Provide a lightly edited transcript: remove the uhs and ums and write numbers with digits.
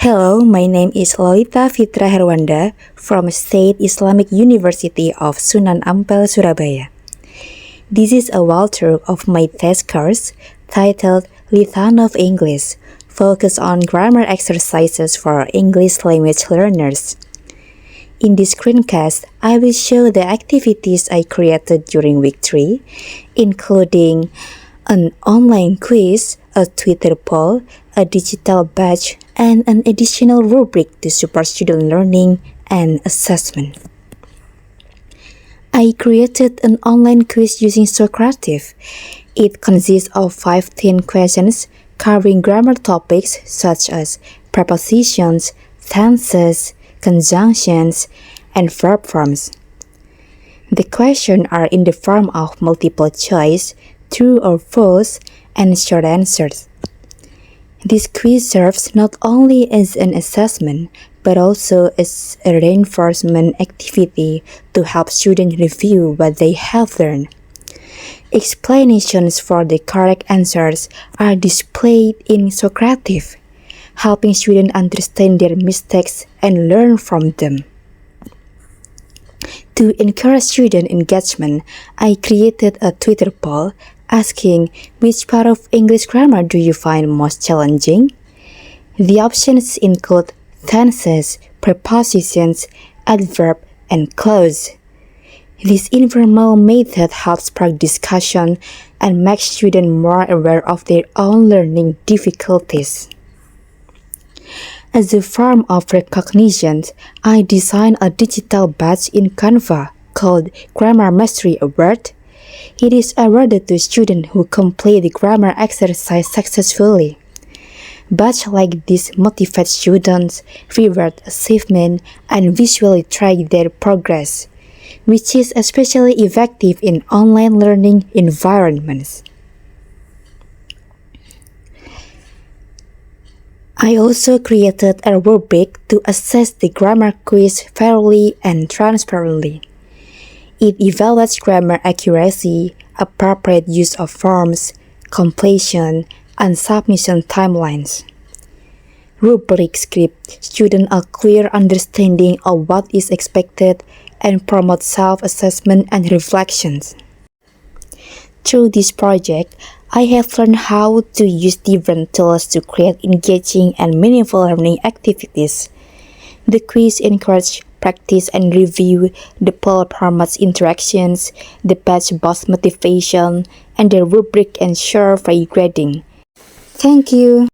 Hello, my name is Lolita Fitra Herwanda from State Islamic University of Sunan Ampel, Surabaya. This is a walkthrough of my test course titled Litanov English, focused on grammar exercises for English language learners. In this screencast, I will show the activities I created during week 3, including an online quiz, a Twitter poll, a digital badge, and an additional rubric to support student learning and assessment. I created an online quiz using Socrative. It consists of 15 questions covering grammar topics such as prepositions, tenses, conjunctions, and verb forms. The questions are in the form of multiple choice, true or false, and short answers. This quiz serves not only as an assessment, but also as a reinforcement activity to help students review what they have learned. Explanations for the correct answers are displayed in Socrative, helping students understand their mistakes and learn from them. To encourage student engagement, I created a Twitter poll asking which part of English grammar do you find most challenging? The options include tenses, prepositions, adverb, and clause. This informal method helps spark discussion and makes students more aware of their own learning difficulties. As a form of recognition, I designed a digital badge in Canva called Grammar Mastery Award. It is awarded to students who complete the grammar exercise successfully. Badges like this motivate students, reward achievement, and visually track their progress, which is especially effective in online learning environments. I also created a rubric to assess the grammar quiz fairly and transparently. It evaluates grammar accuracy, appropriate use of forms, completion, and submission timelines. Rubrics give students a clear understanding of what is expected and promote self-assessment and reflections. Through this project, I have learned how to use different tools to create engaging and meaningful learning activities. The quiz encourages practice and review, the poll promotes interactions, the badge boosts motivation, and the rubric ensures fair grading. Thank you.